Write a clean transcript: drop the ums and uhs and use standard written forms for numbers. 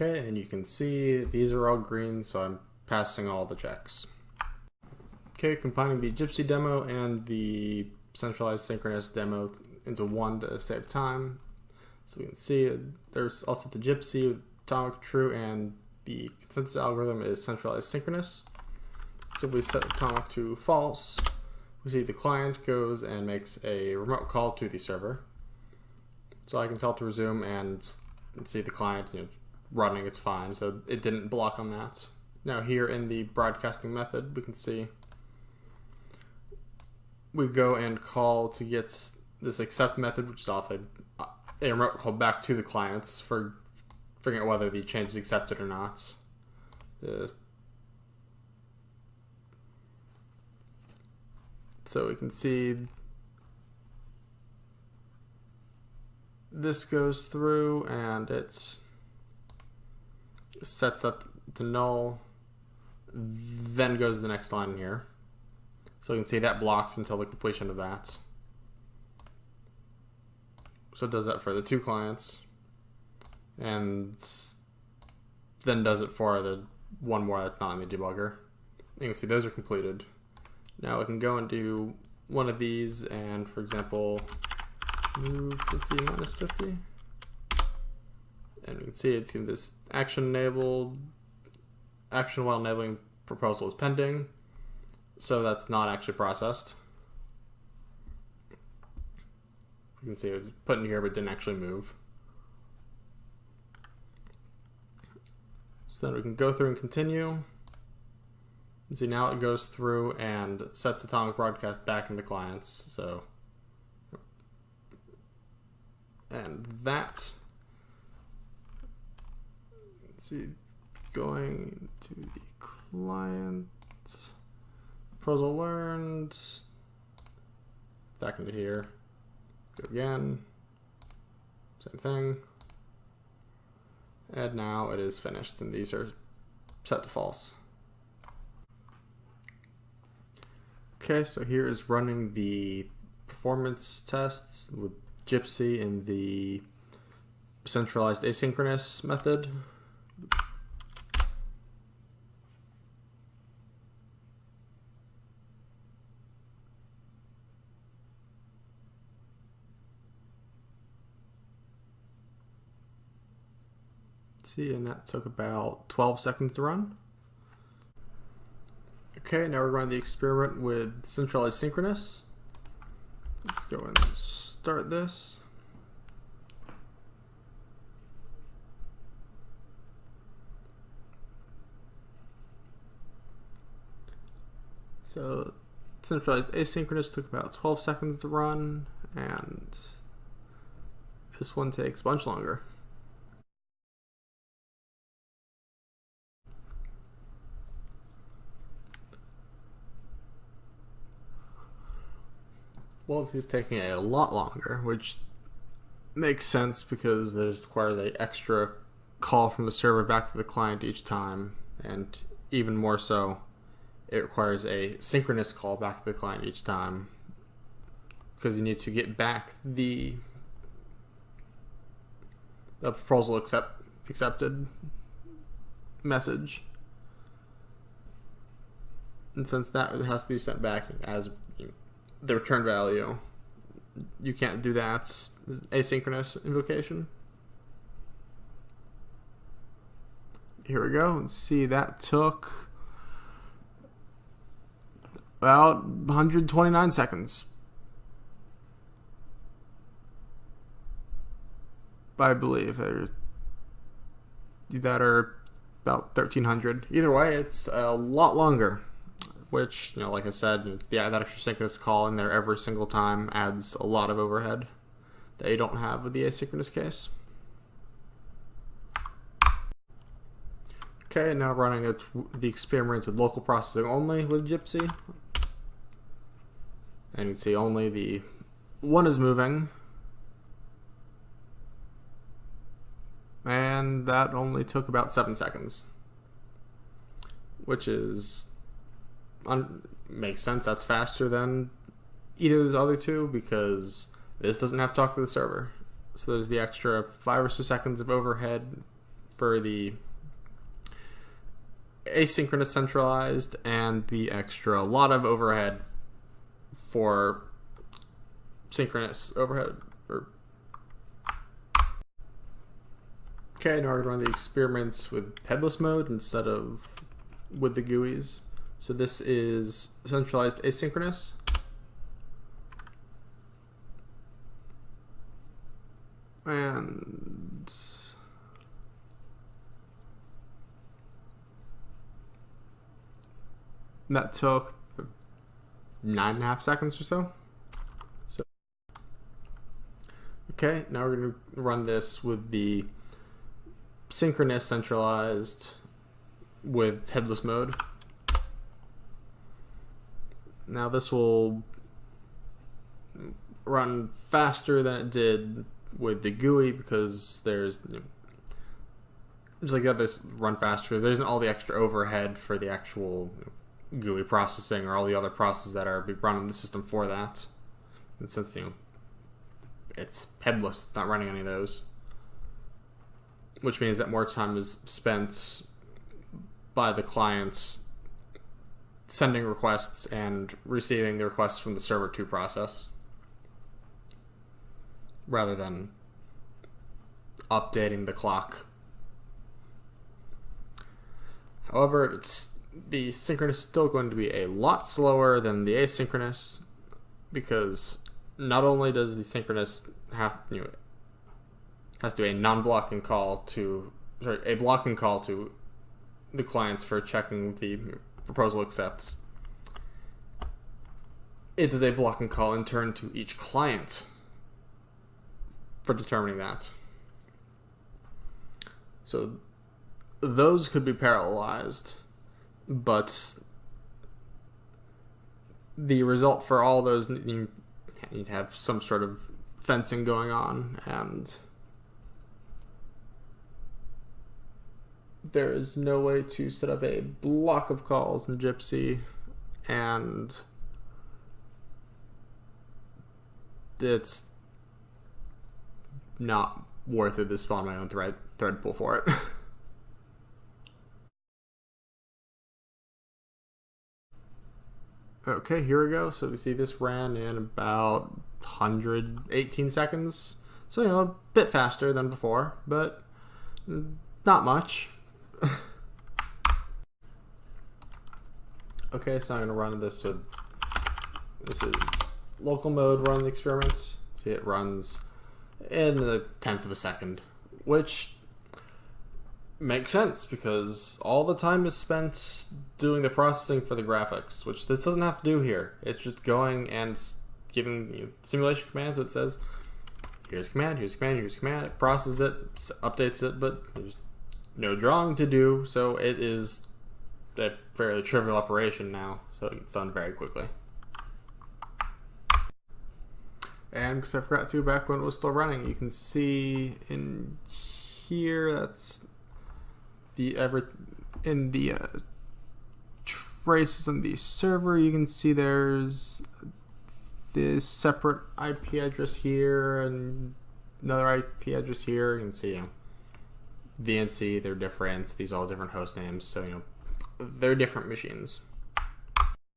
Okay, and you can see these are all green, so I'm passing all the checks. Okay, combining the Gypsy demo and the centralized synchronous demo into one to save time. So we can see there's also the Gypsy with atomic true, and the consensus algorithm is centralized synchronous. So if we set atomic to false, we see the client goes and makes a remote call to the server. So I can tell to resume and see the client running, it's fine, so it didn't block on that. Now here in the broadcasting method, we can see we go and call to get this accept method, which is off a remote call back to the clients for figuring out whether the change is accepted or not. So we can see this goes through and it sets that to null, then goes to the next line here. So you can see that blocks until the completion of that. So it does that for the two clients, and then does it for the one more that's not in the debugger. You can see those are completed. Now we can go and do one of these, and for example, move 50 minus 50. And we can see it's in this action enabled, action while enabling proposal is pending. So that's not actually processed. You can see it was put in here but didn't actually move. So then we can go through and continue. And see now it goes through and sets atomic broadcast back in the clients. So, and that, let's see, it's going to the client. Proposal learned, back into here, go again, same thing, and now it is finished, and these are set to false. Okay, so here is running the performance tests with Gypsy in the centralized asynchronous method. See, and that took about 12 seconds to run. Okay, now we're running the experiment with centralized synchronous. Let's go and start this. So centralized asynchronous took about 12 seconds to run, and this one takes a bunch longer. Well, this is taking a lot longer, which makes sense because this requires an extra call from the server back to the client each time, and even more so, it requires a synchronous call back to the client each time because you need to get back the proposal accepted message. And since that has to be sent back as the return value, you can't do that asynchronous invocation. Here we go. Let's see, that took about 129 seconds. I believe that are about 1300. Either way, it's a lot longer. Which, like I said, that extra synchronous call in there every single time adds a lot of overhead that you don't have with the asynchronous case. Okay, now running the experiment with local processing only with Gypsy. And you can see only the one is moving. And that only took about 7 seconds. Which is makes sense. That's faster than either of the other two because this doesn't have to talk to the server. So there's the extra 5 or so seconds of overhead for the asynchronous centralized and the extra lot of overhead for synchronous overhead. Okay, now we're going to run the experiments with headless mode instead of with the GUIs. So this is centralized asynchronous. And that took 9.5 seconds or so. Okay, now we're going to run this with the synchronous centralized with headless mode. Now this will run faster than it did with the GUI because there's just like the others run faster because there isn't all the extra overhead for the actual GUI processing or all the other processes that are running the system for that. And since it's headless, it's not running any of those, which means that more time is spent by the clients sending requests and receiving the requests from the server to process, rather than updating the clock. However, the synchronous is still going to be a lot slower than the asynchronous, because not only does the synchronous has to do a non-blocking call to, a blocking call to the clients for checking the proposal accepts. It does a blocking call in turn to each client for determining that. So those could be parallelized, but the result for all those, you need to have some sort of fencing going on, and there is no way to set up a block of calls in Gypsy, and it's not worth it to spawn my own thread pool for it. Okay, here we go. So we see this ran in about 118 seconds. So, a bit faster than before, but not much. Okay, so I'm going to run this with, this is local mode, run the experiment. See, it runs in a 1/10 of a second, which makes sense because all the time is spent doing the processing for the graphics, which this doesn't have to do here. It's just going and giving simulation commands. So it says, here's a command, here's a command, here's a command. It processes it, updates it, but there's no drawing to do, so it is a fairly trivial operation now, so it's done very quickly. And because I forgot to back when it was still running, you can see in here that's in the traces on the server. You can see there's this separate IP address here and another IP address here. You can see VNC, they're different. These are all different host names, so they're different machines.